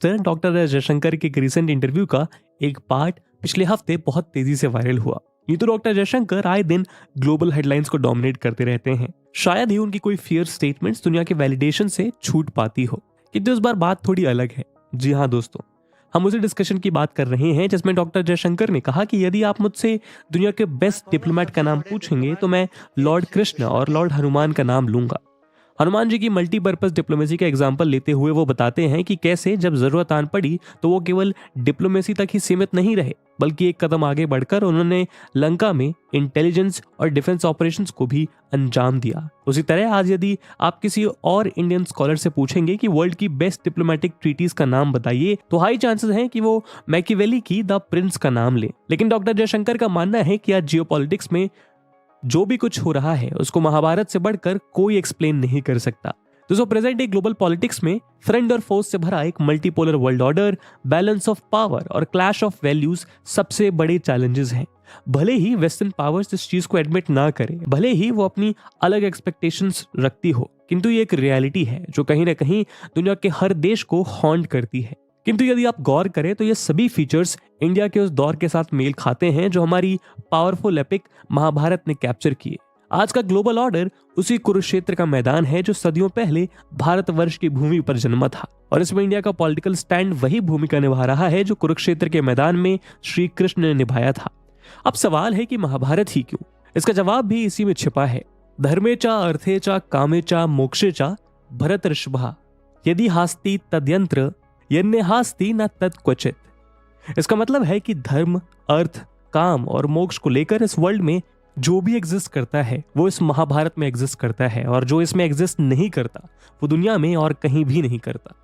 Sir doctor Jaishankar के एक recent interview का एक पार्ट पिछले हफ्ते बहुत तेजी से वायरल हुआ। ये तो डॉक्टर जयशंकर आए दिन ग्लोबल हेडलाइंस को डोमिनेट करते रहते हैं। शायद ही उनकी कोई फियर स्टेटमेंट्स दुनिया के वैलिडेशन से छूट पाती हो, किंतु इस बार बात थोड़ी अलग है। जी हाँ दोस्तों, हम उसी डिस्कशन की बात कर रहे हैं जिसमें डॉक्टर जयशंकर ने कहा कि यदि आप मुझसे दुनिया के बेस्ट डिप्लोमेट का नाम पूछेंगे तो मैं लॉर्ड कृष्ण और लॉर्ड हनुमान का नाम लूंगा। हनुमान जी की मल्टीपर्पज डिप्लोमेसी का एग्जाम्पल लेते हुए वो बताते हैं कि कैसे जब जरूरत आन पड़ी तो वो केवल डिप्लोमेसी तक ही सीमित नहीं रहे, बल्कि एक कदम आगे बढ़कर उन्होंने लंका में इंटेलिजेंस और डिफेंस ऑपरेशंस को भी अंजाम दिया। उसी तरह आज यदि आप किसी और इंडियन स्कॉलर से पूछेंगे कि वर्ल्ड की बेस्ट डिप्लोमेटिक ट्रीटीज का नाम बताइए तो हाई चांसेस हैं कि वो मैकियावेली की द प्रिंस का नाम ले। लेकिन डॉक्टर जयशंकर का मानना है कि आज जियोपॉलिटिक्स में जो भी कुछ हो रहा है उसको महाभारत से बढ़कर कोई एक्सप्लेन नहीं कर सकता। दोस्तों, प्रेजेंट डे ग्लोबल पॉलिटिक्स में फ्रेंड और फोर्स से भरा एक multipolar world order, balance of power और क्लैश ऑफ वैल्यूज सबसे बड़े चैलेंजेस हैं। भले ही वेस्टर्न पावर्स इस चीज को एडमिट ना करे, भले ही वो अपनी अलग एक्सपेक्टेशंस रखती हो, किंतु ये एक रियलिटी है जो कहीं ना कहीं दुनिया के हर देश को हॉन्ट करती है। किंतु यदि आप गौर करें तो ये सभी फीचर्स इंडिया के उस दौर के साथ मेल खाते हैं जो हमारी पावरफुल एपिक महाभारत ने कैप्चर किए। आज का ग्लोबल ऑर्डर उसी कुरुक्षेत्र का मैदान है जो सदियों पहले भारतवर्ष की भूमि पर जन्मा था, और इसमें इंडिया का पॉलिटिकल स्टैंड वही भूमिका निभा रहा है जो कुरुक्षेत्र के मैदान में श्री कृष्ण ने निभाया था। अब सवाल है कि महाभारत ही क्यों? इसका जवाब भी इसी में छिपा है। धर्मेचा अर्थेचा कामेचा मोक्षेचा भरत ऋषभा यदि हास्ति तद्यंत्र यन्ने हास्ति न तत् क्वचित। इसका मतलब है कि धर्म, अर्थ, काम और मोक्ष को लेकर इस वर्ल्ड में जो भी एग्जिस्ट करता है वो इस महाभारत में एग्जिस्ट करता है, और जो इसमें एग्जिस्ट नहीं करता वो दुनिया में और कहीं भी नहीं करता।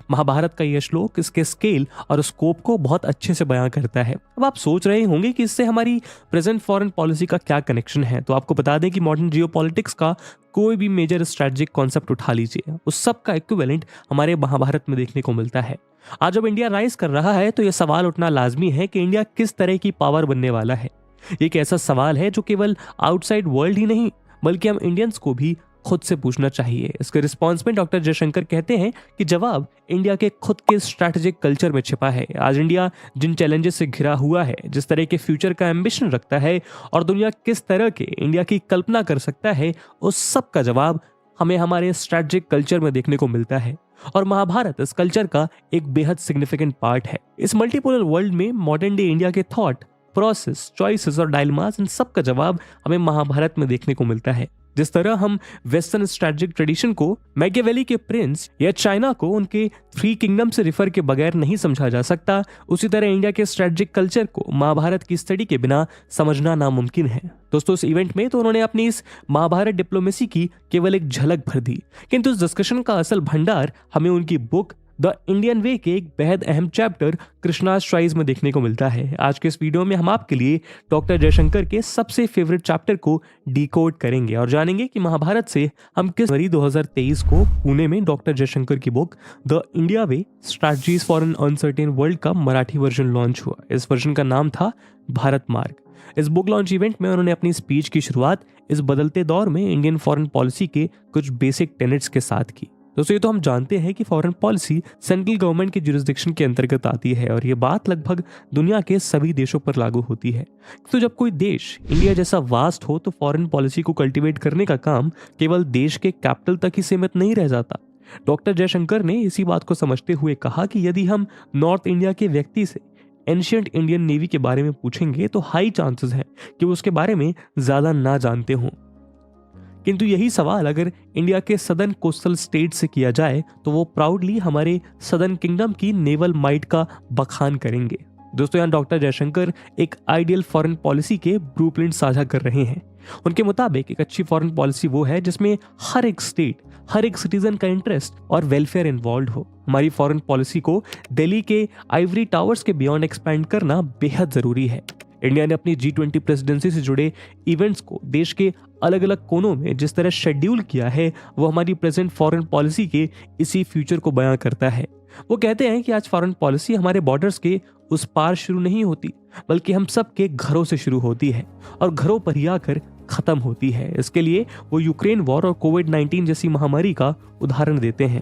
महाभारत का यह श्लोक इसके स्केल और स्कोप को बहुत अच्छे से बयां करता है। अब आप सोच रहे होंगे कि इससे हमारी प्रेजेंट फॉरेन पॉलिसी का क्या कनेक्शन है, तो आपको बता दें कि मॉडर्न जियोपॉलिटिक्स का कोई भी मेजर स्ट्रेटेजिक कॉन्सेप्ट उठा लीजिए, उस सब का इक्विवेलेंट हमारे महाभारत में देखने को मिलता है। आज जब इंडिया राइज कर रहा है तो यह सवाल उठना लाजमी है कि इंडिया किस तरह की पावर बनने वाला है। एक ऐसा सवाल है जो केवल आउटसाइड वर्ल्ड ही नहीं बल्कि हम इंडियंस को भी खुद से पूछना चाहिए। इसके रिस्पॉन्स में डॉक्टर जयशंकर कहते हैं कि जवाब इंडिया के खुद के स्ट्रैटेजिक कल्चर में छिपा है। आज इंडिया जिन चैलेंजेस से घिरा हुआ है, जिस तरह के फ्यूचर का एम्बिशन रखता है और दुनिया किस तरह के इंडिया की कल्पना कर सकता है, उस सब का जवाब हमें हमारे स्ट्रैटेजिक कल्चर में देखने को मिलता है, और महाभारत इस कल्चर का एक बेहद सिग्निफिकेंट पार्ट है। इस मल्टीपोलर वर्ल्ड में मॉडर्न डे इंडिया के थॉट प्रोसेस, चॉइसेस और डायलेमास, इन सब का जवाब हमें महाभारत में देखने को मिलता है। जिस तरह हम वेस्टर्न स्ट्रैटेजिक ट्रेडिशन को मैकियावेली के प्रिंस या चाइना को उनके 3 किंगडम से रिफर के बगैर नहीं समझा जा सकता, उसी तरह इंडिया के स्ट्रैटेजिक कल्चर को महाभारत की स्टडी के बिना समझना नामुमकिन है। दोस्तों, इस इवेंट में तो उन्होंने अपनी इस महाभारत डिप्लोमेसी की केवल एक झलक भर दी, किंतु इस डिस्कशन का असल भंडार हमें उनकी बुक द इंडियन वे के एक बेहद अहम चैप्टर कृष्णास ट्राइज में देखने को मिलता है। आज के इस वीडियो में हम आपके लिए डॉक्टर जयशंकर के सबसे फेवरेट चैप्टर को डिकोड करेंगे और जानेंगे कि महाभारत से हम किस जनवरी 2023 को पुणे में डॉक्टर जयशंकर की book the India way strategies for an uncertain world का मराठी वर्जन लॉन्च हुआ। इस वर्जन का नाम था भारत मार्ग। इस बुक लॉन्च इवेंट में उन्होंने अपनी स्पीच की शुरुआत इस बदलते दौर में इंडियन फॉरेन पॉलिसी के कुछ बेसिक टेनेट्स के साथ की। दोस्तों, ये तो हम जानते हैं कि फॉरेन पॉलिसी सेंट्रल गवर्नमेंट की जुरिस्डिक्शन के अंतर्गत आती है, और ये बात लगभग दुनिया के सभी देशों पर लागू होती है। तो जब कोई देश इंडिया जैसा वास्ट हो तो फॉरेन पॉलिसी को कल्टीवेट करने का काम केवल देश के कैपिटल तक ही सीमित नहीं रह जाता। डॉक्टर जयशंकर ने इसी बात को समझते हुए कहा कि यदि हम नॉर्थ इंडिया के व्यक्ति से एंशिएंट इंडियन नेवी के बारे में पूछेंगे तो हाई चांसेस है कि वो उसके बारे में ज्यादा ना जानते हों, किंतु यही सवाल अगर इंडिया के सदर्न कोस्टल स्टेट से किया जाए तो वो प्राउडली हमारे सदर्न किंगडम की नेवल माइट का बखान करेंगे। दोस्तों, यहाँ डॉक्टर जयशंकर एक आइडियल फॉरेन पॉलिसी के ब्लूप्रिंट साझा कर रहे हैं। उनके मुताबिक एक अच्छी फॉरेन पॉलिसी वो है जिसमें हर एक स्टेट, हर एक सिटीजन का इंटरेस्ट और वेलफेयर इन्वॉल्व हो। हमारी फॉरेन पॉलिसी को दिल्ली के आइवरी टावर्स के बियॉन्ड एक्सपैंड करना बेहद जरूरी है। इंडिया ने अपनी G20 प्रेसिडेंसी से जुड़े इवेंट्स को देश के अलग अलग कोनों में जिस तरह शेड्यूल किया है वो हमारी प्रेजेंट फॉरेन पॉलिसी के इसी फ्यूचर को बयां करता है। वो कहते हैं कि आज फॉरेन पॉलिसी हमारे बॉर्डर्स के उस पार शुरू नहीं होती बल्कि हम सब के घरों से शुरू होती है और घरों पर ही आकर खत्म होती है। इसके लिए वो यूक्रेन वॉर और कोविड-19 जैसी महामारी का उदाहरण देते हैं।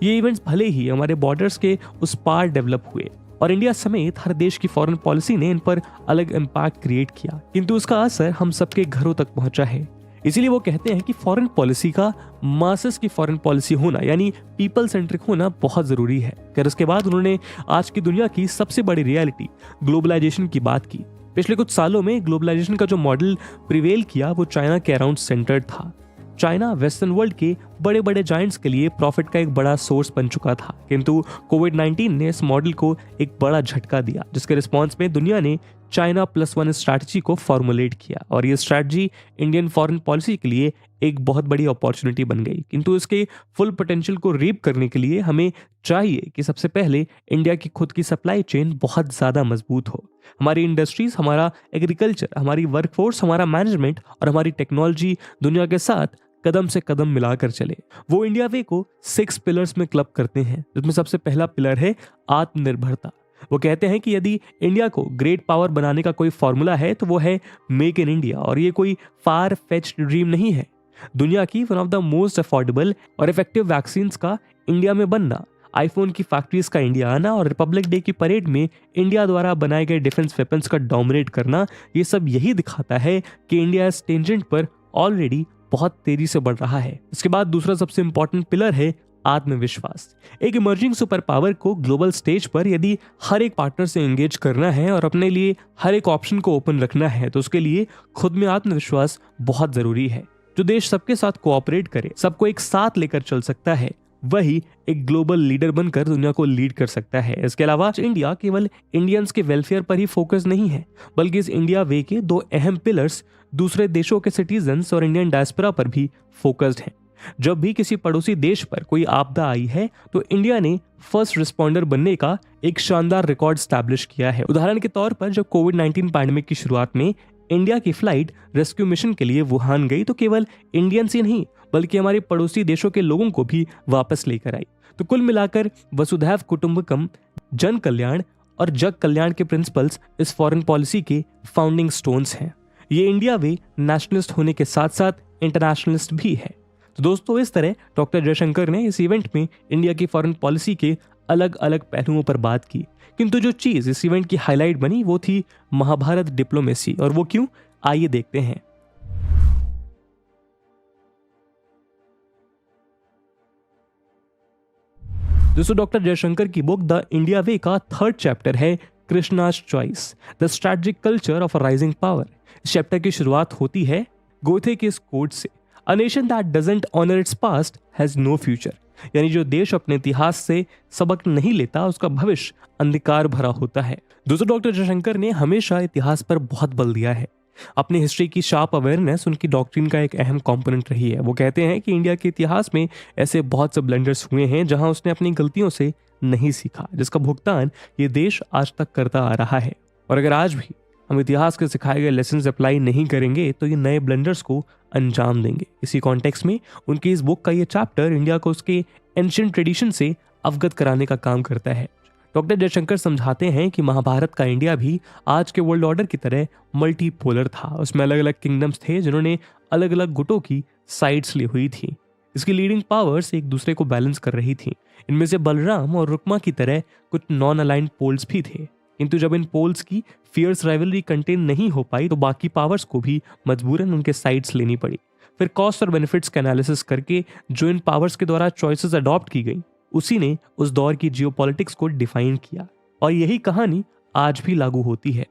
ये इवेंट्स भले ही हमारे बॉर्डर्स के उस पार डेवलप हुए और इंडिया समेत हर देश की फॉरेन पॉलिसी ने इन पर अलग इम्पैक्ट क्रिएट किया, किंतु उसका असर हम सबके घरों तक पहुंचा है। इसीलिए वो कहते हैं कि फॉरेन पॉलिसी का मासेस की फॉरेन पॉलिसी होना यानी पीपल सेंट्रिक होना बहुत जरूरी है। फिर उसके बाद उन्होंने आज की दुनिया की सबसे बड़ी रियलिटी ग्लोबलाइजेशन की बात की। पिछले कुछ सालों में ग्लोबलाइजेशन का जो मॉडल प्रिवेल किया वो चाइना के अराउंड सेंटर्ड था। चाइना वेस्टर्न वर्ल्ड के बड़े बड़े जायंट्स के लिए प्रॉफिट का एक बड़ा सोर्स बन चुका था, किंतु कोविड-19 ने इस मॉडल को एक बड़ा झटका दिया, जिसके रिस्पॉन्स में दुनिया ने चाइना +1 स्ट्रैटेजी को फॉर्मुलेट किया और ये स्ट्रैटेजी इंडियन फॉरेन पॉलिसी के लिए एक बहुत बड़ी अपॉर्चुनिटी बन गई। किंतु इसके फुल पोटेंशियल को रीप करने के लिए हमें चाहिए कि सबसे पहले इंडिया की खुद की सप्लाई चेन बहुत ज़्यादा मजबूत हो। हमारी इंडस्ट्रीज, हमारा एग्रीकल्चर, हमारी वर्कफोर्स, हमारा मैनेजमेंट और हमारी टेक्नोलॉजी दुनिया के साथ कदम से कदम मिलाकर चले। वो इंडिया वे को 6 पिलर्स में क्लब करते हैं, जिसमें सबसे पहला पिलर है आत्मनिर्भरता। वो कहते हैं कि यदि इंडिया को ग्रेट पावर बनाने का कोई फॉर्मूला है तो वो है मेक इन इंडिया, और ये कोई फार फेच्ड ड्रीम नहीं है। दुनिया की one of the most affordable और इफेक्टिव वैक्सीन्स का इंडिया में बनना, आईफोन की फैक्ट्रीज का इंडिया आना और रिपब्लिक डे की परेड में इंडिया द्वारा बनाए गए डिफेंस वेपन्स का डोमिनेट करना, ये सब यही दिखाता है कि इंडिया इस टेंजेंट पर ऑलरेडी बहुत तेजी से बढ़ रहा है। इसके बाद दूसरा सबसे इंपॉर्टेंट पिलर है आत्मविश्वास। एक इमर्जिंग सुपर पावर को ग्लोबल स्टेज पर यदि हर एक पार्टनर से एंगेज करना है और अपने लिए हर एक ऑप्शन को ओपन रखना है तो उसके लिए खुद में आत्मविश्वास बहुत जरूरी है। जो देश सबके साथ कोऑपरेट करे, सबको एक साथ लेकर चल सकता है, वही एक ग्लोबल लीडर बनकर दुनिया को लीड कर सकता है। इसके अलावा इंडिया केवल इंडियंस के वेलफेयर पर ही फोकस नहीं है, बल्कि इस इंडिया वे के 2 अहम पिलर्स दूसरे देशों के सिटीजन्स और इंडियन डायस्पोरा पर भी फोकस्ड हैं। जब भी किसी पड़ोसी देश पर कोई आपदा आई है तो इंडिया ने फर्स्ट रिस्पॉन्डर बनने का एक शानदार रिकॉर्ड स्टैब्लिश किया है। उदाहरण के तौर पर जब कोविड-19 पैंडेमिक की शुरुआत में इंडिया की फ्लाइट रेस्क्यू मिशन के लिए वुहान गई तो केवल इंडियंस ही नहीं बल्कि हमारे पड़ोसी देशों के लोगों को भी वापस लेकर आई। तो कुल मिलाकर वसुधैव कुटुंबकम, जन कल्याण और जग कल्याण के प्रिंसिपल्स इस फॉरेन पॉलिसी के फाउंडिंग स्टोन्स हैं। ये इंडिया वे नेशनलिस्ट होने के साथ साथ इंटरनेशनलिस्ट भी है। तो दोस्तों, इस तरह डॉक्टर जयशंकर ने इस इवेंट में इंडिया की फॉरेन पॉलिसी के अलग अलग पहलुओं पर बात की, किंतु जो चीज इस इवेंट की हाईलाइट बनी वो थी महाभारत डिप्लोमेसी। और वो क्यों, आइए देखते हैं। दोस्तों, डॉक्टर जयशंकर की बुक द इंडिया वे का 3rd चैप्टर है Krishna's choice, the strategic culture of a rising power. इस चैप्टर की शुरुआत होती है गोथे के इस कोट से, a nation that doesn't honour its past has no future. यानी जो देश अपने इतिहास से सबक नहीं लेता उसका भविष्य अंधकार भरा होता है। दोस्तों, डॉक्टर जयशंकर ने हमेशा इतिहास पर बहुत बल दिया है। अपनी हिस्ट्री की शार्प अवेयरनेस उनकी डॉक्ट्रिन का एक अहम कंपोनेंट रही है। वो कहते हैं कि इंडिया के इतिहास में ऐसे बहुत से ब्लंडर्स हुए हैं जहां उसने अपनी गलतियों से नहीं सीखा, जिसका भुगतान ये देश आज तक करता आ रहा है। और अगर आज भी हम इतिहास के सिखाए गए लेसन्स अप्लाई नहीं करेंगे तो ये नए ब्लंडर्स को अंजाम देंगे। इसी कॉन्टेक्स्ट में उनकी इस बुक का ये चैप्टर इंडिया को उसके एंशिएंट ट्रेडिशन से अवगत कराने का काम करता है। डॉक्टर जयशंकर समझाते हैं कि महाभारत का इंडिया भी आज के वर्ल्ड ऑर्डर की तरह मल्टीपोलर था। उसमें अलग अलग किंगडम्स थे जिन्होंने अलग अलग गुटों की साइड्स ली हुई थी। इसकी लीडिंग पावर्स एक दूसरे को बैलेंस कर रही थी। इनमें से बलराम और रुक्मा की तरह कुछ नॉन अलाइंड पोल्स भी थे, किंतु जब इन पोल्स की फियर्स राइवलरी कंटेन नहीं हो पाई तो बाकी पावर्स को भी मजबूरन उनके साइड्स लेनी पड़ी। फिर कॉस्ट और बेनिफिट्स का एनालिसिस करके जो इन पावर्स के द्वारा चॉइसेस अडॉप्ट की गई उसी ने उस दौर की जियोपॉलिटिक्स को डिफाइन किया, और यही कहानी आज भी लागू होती है।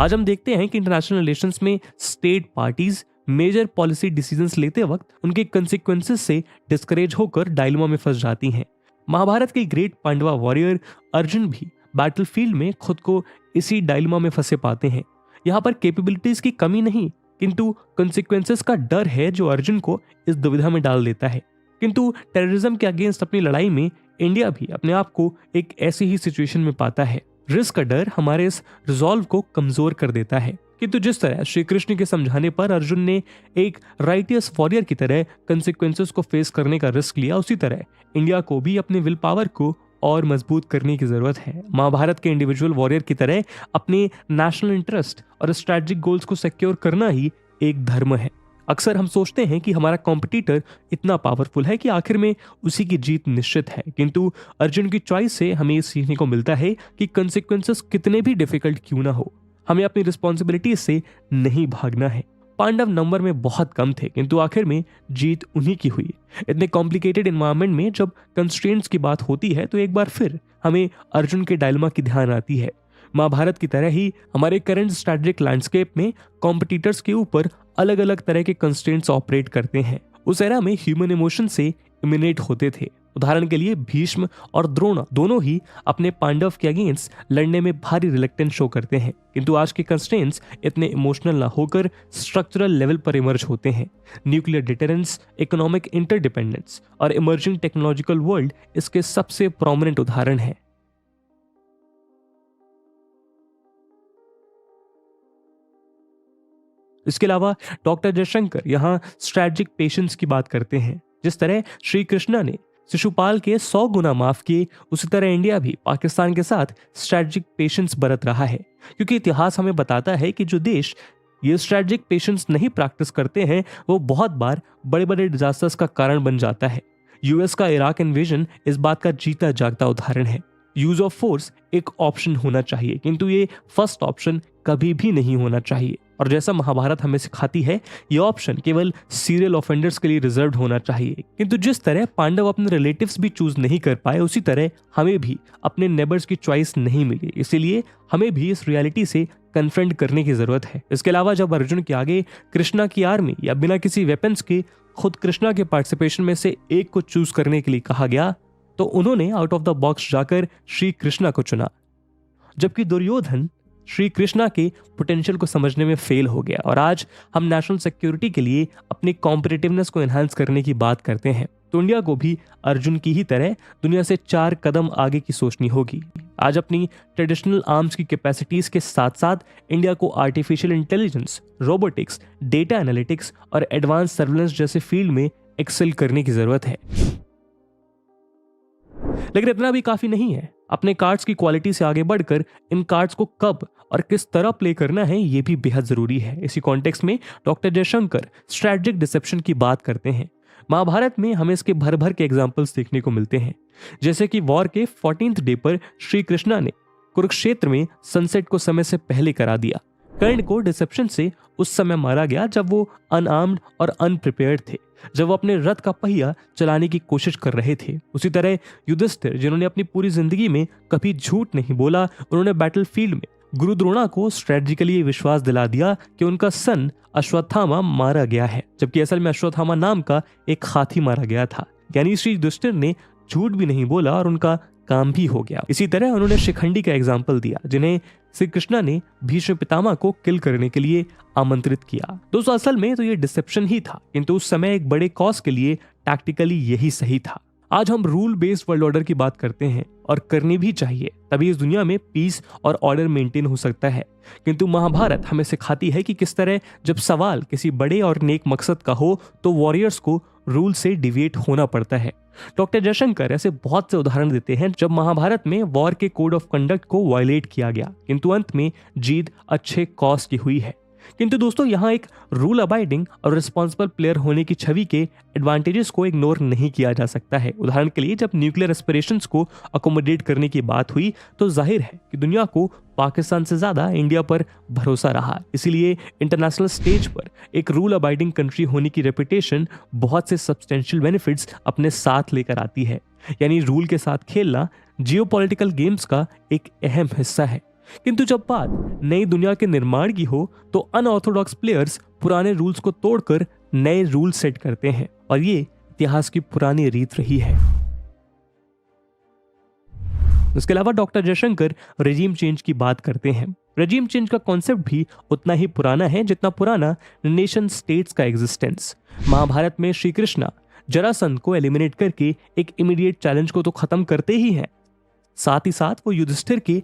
आज हम देखते हैं कि इंटरनेशनल रिलेशंस में state parties major policy decisions लेते वक्त उनके कंसिक्वेंसेस से डिस्करेज होकर डायलेमा में फंस जाती हैं। महाभारत के ग्रेट पांडवा वॉरियर अर्जुन भी बैटलफील्ड में खुद को इसी डायलेमा में फंसे पाते हैं। यहाँ पर कैपेबिलिटीज की कमी नहीं किंतु कंसिक्वेंसेस का डर है जो अर्जुन को इस दुविधा में डाल देता है। किंतु टेररिज्म के अगेंस्ट अपनी लड़ाई में इंडिया भी अपने आप को एक ऐसी ही सिचुएशन में पाता है। रिस्क का डर हमारे इस रिजॉल्व को कमजोर कर देता है। किंतु जिस तरह श्री कृष्ण के समझाने पर अर्जुन ने एक राइटियस वॉरियर की तरह कंसिक्वेंसेस को फेस करने का रिस्क लिया, उसी तरह इंडिया को भी अपने विल पावर को और मजबूत करने की जरूरत है। महाभारत के इंडिविजुअल वॉरियर की तरह अपने नेशनल इंटरेस्ट और स्ट्रेटेजिक गोल्स को सिक्योर करना ही एक धर्म है। अक्सर हम सोचते हैं कि हमारा कॉम्पिटिटर इतना पावरफुल है कि आखिर में उसी की जीत निश्चित है, किंतु अर्जुन की चॉइस से हमें ये सीखने को मिलता है कि कंसिक्वेंसेस कितने भी डिफिकल्ट क्यों ना हो, हमें अपनी रिस्पॉन्सिबिलिटी से नहीं भागना है। पांडव नंबर में बहुत कम थे, किंतु आखिर में जीत उन्हीं की हुई। इतने कॉम्प्लिकेटेड एनवायरनमेंट में जब कंस्ट्रेंट्स की बात होती है तो एक बार फिर हमें अर्जुन के डायलेमा की ध्यान आती है। महाभारत की तरह ही हमारे करंट स्ट्रेटेजिक लैंडस्केप में कॉम्पिटिटर्स के ऊपर अलग अलग तरह के कंस्ट्रेंट्स ऑपरेट करते हैं। उस एरा में ह्यूमन इमोशन से इमिनेट होते थे। उदाहरण के लिए भीष्म और द्रोण दोनों ही अपने पांडव के अगेंस्ट लड़ने में भारी रिलेक्टेंस शो करते हैं, किंतु आज के कंस्ट्रेंट्स इतने इमोशनल ना होकर स्ट्रक्चरल लेवल पर इमर्ज होते हैं। न्यूक्लियर डिटरेंस, इकोनॉमिक इंटरडिपेंडेंस और इमर्जिंग टेक्नोलॉजिकल वर्ल्ड इसके सबसे प्रोमिनेंट उदाहरण है। इसके अलावा डॉक्टर जयशंकर यहाँ स्ट्रैटेजिक पेशेंस की बात करते हैं। जिस तरह श्री कृष्णा ने शिशुपाल के 100 गुना माफ किए, उसी तरह इंडिया भी पाकिस्तान के साथ स्ट्रैटेजिक पेशेंस बरत रहा है, क्योंकि इतिहास हमें बताता है कि जो देश ये स्ट्रैटेजिक पेशेंस नहीं प्रैक्टिस करते हैं वो बहुत बार बड़े बड़े डिजास्टर्स का कारण बन जाता है। यूएस का इराक इन्वेजन इस बात का जीता जागता उदाहरण है। यूज ऑफ फोर्स एक ऑप्शन होना चाहिए, किंतु ये फर्स्ट ऑप्शन कभी भी नहीं होना चाहिए। और जैसा महाभारत हमें सिखाती है, ये ऑप्शन केवल सीरियल ऑफेंडर्स के लिए रिजर्व्ड होना चाहिए। किंतु जिस तरह पांडव अपने रिलेटिव्स भी चूज नहीं कर पाए, उसी तरह हमें भी अपने नेबर्स की चॉइस नहीं मिली। इसीलिए हमें भी इस रियलिटी से कन्फ्रंट करने की जरूरत है। इसके अलावा जब अर्जुन के आगे कृष्णा की आर्मी या बिना किसी वेपन्स के खुद कृष्णा के पार्टिसिपेशन में से एक को चूज करने के लिए कहा गया, तो उन्होंने आउट ऑफ द बॉक्स जाकर श्री कृष्णा को चुना, जबकि दुर्योधन श्री कृष्णा के पोटेंशियल को समझने में फेल हो गया। और आज हम नेशनल सिक्योरिटी के लिए अपनी कॉम्पिटिटिवनेस को एनहांस करने की बात करते हैं, तो इंडिया को भी अर्जुन की ही तरह दुनिया से 4 कदम आगे की सोचनी होगी। आज अपनी ट्रेडिशनल आर्म्स की कैपेसिटीज के साथ साथ इंडिया को artificial intelligence, robotics, data analytics और एडवांस सर्विलेंस जैसे फील्ड में एक्सेल करने की जरूरत है। लेकिन इतना भी काफी नहीं है। अपने कार्ड्स की क्वालिटी से आगे बढ़कर इन कार्ड्स को कब और किस तरह प्ले करना है, ये भी बेहद जरूरी है। इसी कॉन्टेक्स्ट में डॉक्टर जयशंकर स्ट्रैटेजिक डिसेप्शन की बात करते हैं। महाभारत में हमें इसके भर भर के एग्जाम्पल्स देखने को मिलते हैं, जैसे कि वॉर के 14th डे पर श्री कृष्णा ने कुरुक्षेत्र में सनसेट को समय से पहले करा दिया। कर्ण को डिसेप्शन से उस समय मारा गया जब वो अनआर्म्ड और अनप्रिपेयर्ड थे, जब वो अपने रथ का पहिया चलाने की कोशिश कर रहे थे। उसी तरह युधिष्ठिर, जिन्होंने अपनी पूरी जिंदगी में कभी झूठ नहीं बोला, उन्होंने बैटलफील्ड में गुरु द्रोणा को स्ट्रेटजिकली विश्वास दिला दिया कि उनका सन अश्वत्थामा मारा गया है, जबकि असल में अश्वत्थामा नाम का एक हाथी मारा गया था। यानी श्री युधिष्ठिर ने झूठ भी नहीं बोला और उनका काम भी हो गया। इसी तरह उन्होंने शिखंडी का एग्जाम्पल दिया, जिन्हें श्री कृष्णा ने भीष्म पितामह को किल करने के लिए आमंत्रित किया। दोस्तों असल में तो ये डिसेप्शन ही था, किंतु उस समय एक बड़े कॉज के लिए टैक्टिकली यही सही था। आज हम रूल बेस्ड वर्ल्ड ऑर्डर की बात करते हैं और करनी भी चाहिए, तभी इस दुनिया में पीस और ऑर्डर मेंटेन हो सकता है। किंतु महाभारत हमें सिखाती है कि किस तरह जब सवाल किसी बड़े और नेक मकसद का हो तो वॉरियर्स को रूल से डिविएट होना पड़ता है। डॉक्टर जयशंकर ऐसे बहुत से उदाहरण देते हैं जब महाभारत में वॉर के कोड ऑफ कंडक्ट को वायलेट किया गया, किंतु अंत में जीत अच्छे कॉज की हुई है। किंतु दोस्तों यहाँ एक रूल अबाइडिंग और रिस्पॉन्सिबल प्लेयर होने की छवि के एडवांटेजेस को इग्नोर नहीं किया जा सकता है। उदाहरण के लिए जब न्यूक्लियर एस्पिरेशंस को अकोमोडेट करने की बात हुई तो जाहिर है कि दुनिया को पाकिस्तान से ज्यादा इंडिया पर भरोसा रहा। इसीलिए इंटरनेशनल स्टेज पर एक रूल अबाइडिंग कंट्री होने की रेपुटेशन बहुत से सब्सटेंशियल बेनिफिट्स अपने साथ लेकर आती है। यानी रूल के साथ खेलना जियोपॉलिटिकल गेम्स का एक अहम हिस्सा है। किंतु जब बात नई दुनिया के निर्माण की हो तो अनऑर्थोडॉक्स प्लेयर्स पुराने रूल्स को तोड़कर नए रूल सेट करते हैं, और ये इतिहास की पुरानी रीत रही है। इसके अलावा डॉक्टर जयशंकर रेजिम चेंज की बात करते हैं। रेजिम चेंज का कॉन्सेप्ट भी उतना ही पुराना है जितना पुराना नेशन स्टेट्स का एग्जिस्टेंस। महाभारत में श्री कृष्णा जरासंध को एलिमिनेट करके एक इमीडिएट चैलेंज को तो खत्म करते ही हैं, साथ ही साथ वो युधिष्ठिर के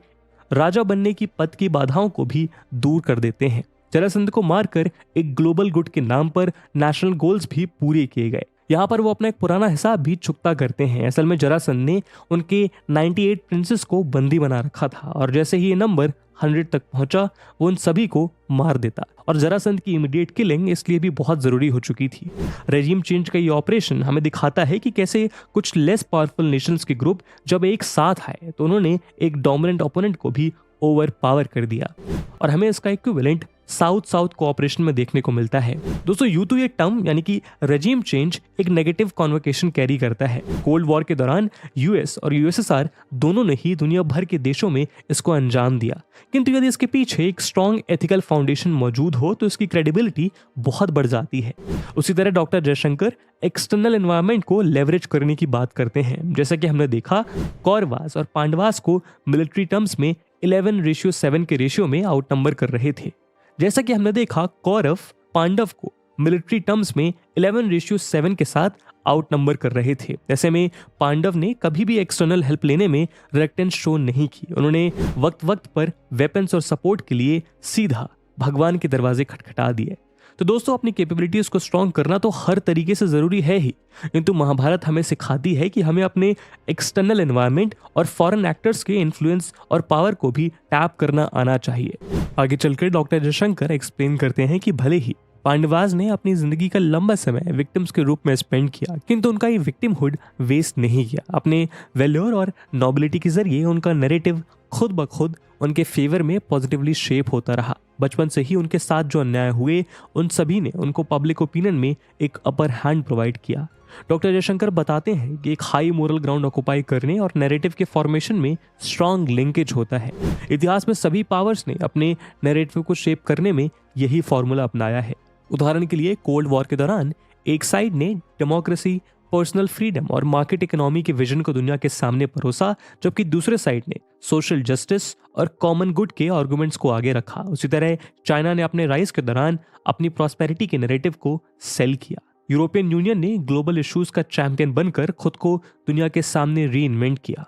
राजा बनने की पद की बाधाओं को भी दूर कर देते हैं। जरासंध को मारकर एक ग्लोबल गुड के नाम पर नेशनल गोल्स भी पूरे किए गए। यहाँ पर वो अपना एक पुराना हिसाब भी चुकता करते हैं। असल में जरासंध ने उनके 98 प्रिंसेस को बंदी बना रखा था, और जैसे ही ये नंबर 100 तक पहुंचा वो उन सभी को मार देता, और जरासंध की इमीडिएट किलिंग इसलिए भी बहुत जरूरी हो चुकी थी। रेजिम चेंज का ये ऑपरेशन हमें दिखाता है कि कैसे कुछ लेस पावरफुल नेशंस के ग्रुप जब एक साथ आए तो उन्होंने एक डोमिनेंट ओपोनेंट को भी ओवर पावर कर दिया, और हमें इसका इक्विवेलेंट साउथ साउथ कोऑपरेशन में देखने को मिलता है। दोस्तों, यूं तो ये टर्म यानी कि रेजिम चेंज एक नेगेटिव कॉन्वोकेशन कैरी करता है। कोल्ड वॉर के दौरान यूएस और यूएसएसआर दोनों ने ही दुनिया भर के देशों में इसको अंजाम दिया, किंतु यदि इसके पीछे एक स्ट्रॉन्ग एथिकल फाउंडेशन मौजूद हो तो इसकी क्रेडिबिलिटी बहुत बढ़ जाती है। उसी तरह डॉक्टर जयशंकर एक्सटर्नल एनवायरनमेंट को लेवरेज करने की बात करते हैं। जैसा कि हमने देखा, कौरवास और पांडवास को मिलिट्री टर्म्स में 11:7 के रेशियो में आउट नंबर कर रहे थे। जैसा कि हमने देखा, कौरव पांडव को मिलिट्री टर्म्स में 11:7 के साथ आउट नंबर कर रहे थे। ऐसे में पांडव ने कभी भी एक्सटर्नल हेल्प लेने में रिलक्टेंस शो नहीं की। उन्होंने वक्त वक्त पर वेपन्स और सपोर्ट के लिए सीधा भगवान के दरवाजे खटखटा दिए। तो दोस्तों, अपनी कैपेबिलिटीज को स्ट्रॉन्ग करना तो हर तरीके से जरूरी है ही, किंतु महाभारत हमें सिखाती है कि हमें अपने एक्सटर्नल एनवायरनमेंट और फॉरेन एक्टर्स के इन्फ्लुएंस और पावर को भी टैप करना आना चाहिए। आगे चलकर डॉक्टर जयशंकर एक्सप्लेन करते हैं कि भले ही पांडवास ने अपनी जिंदगी का लंबा समय विक्टिम्स के रूप में स्पेंड किया, किंतु उनका ये विक्टिमहुड वेस्ट नहीं किया। अपने वैल्योर और नोबिलिटी के जरिए उनका नैरेटिव खुद ब खुद उनके फेवर में पॉजिटिवली शेप होता रहा। बचपन से ही उनके साथ जो अन्याय हुए उन सभी ने उनको पब्लिक ओपिनियन में एक अपर हैंड प्रोवाइड किया। डॉक्टर जयशंकर बताते हैं कि एक हाई मोरल ग्राउंड ऑक्युपाई करने और नैरेटिव के फॉर्मेशन में स्ट्रॉन्ग लिंकेज होता है। इतिहास में सभी पावर्स ने अपने नैरेटिव को शेप करने में यही फॉर्मूला अपनाया है। उदाहरण के लिए, कोल्ड वॉर के दौरान एक साइड ने डेमोक्रेसी, पर्सनल फ्रीडम और मार्केट इकोनॉमी के विजन को दुनिया के सामने परोसा, जबकि दूसरे साइड ने सोशल जस्टिस और कॉमन गुड के आर्गुमेंट्स को आगे रखा। उसी तरह चाइना ने अपने राइज के दौरान अपनी प्रॉस्पेरिटी के नैरेटिव को सेल किया। यूरोपियन यूनियन ने ग्लोबल इश्यूज का चैंपियन बनकर खुद को दुनिया के सामने रीइन्वेंट किया।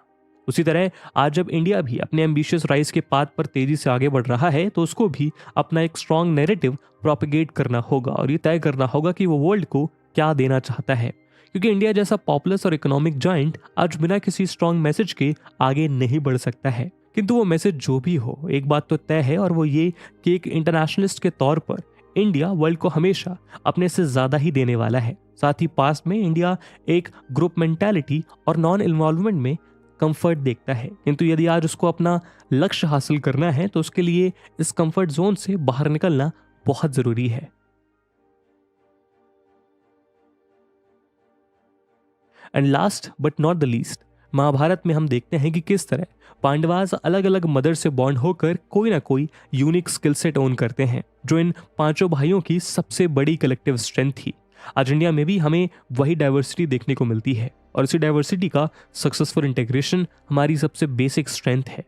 उसी तरह आज जब इंडिया भी अपने एम्बिशियस राइज के पाथ पर तेजी से आगे बढ़ रहा है तो उसको भी अपना एक स्ट्रॉन्ग नैरेटिव प्रोपेगेट करना होगा, और ये तय करना होगा कि वो वर्ल्ड को क्या देना चाहता है, क्योंकि इंडिया जैसा पॉपुलस और इकोनॉमिक जायंट आज बिना किसी स्ट्रॉन्ग मैसेज के आगे नहीं बढ़ सकता है। किंतु वो मैसेज जो भी हो, एक बात तो तय है, और वो ये कि एक इंटरनेशनलिस्ट के तौर पर इंडिया वर्ल्ड को हमेशा अपने से ज्यादा ही देने वाला है। साथ ही पास्ट में इंडिया एक ग्रुप मेंटालिटी और नॉन इन्वॉल्वमेंट में कंफर्ट देखता है, किंतु यदि आज उसको अपना लक्ष्य हासिल करना है तो उसके लिए इस कंफर्ट जोन से बाहर निकलना बहुत जरूरी है। And last but not the least, Mahabharata में हम देखते हैं कि किस तरह पांडवास अलग अलग मदर से बॉन्ड होकर कोई ना कोई यूनिक स्किल सेट ओन करते हैं, जो इन पांचों भाइयों की सबसे बड़ी कलेक्टिव स्ट्रेंथ थी। आज इंडिया में भी हमें वही डाइवर्सिटी देखने को मिलती है, और इसी डाइवर्सिटी का सक्सेसफुल इंटीग्रेशन हमारी सबसे बेसिक स्ट्रेंथ है।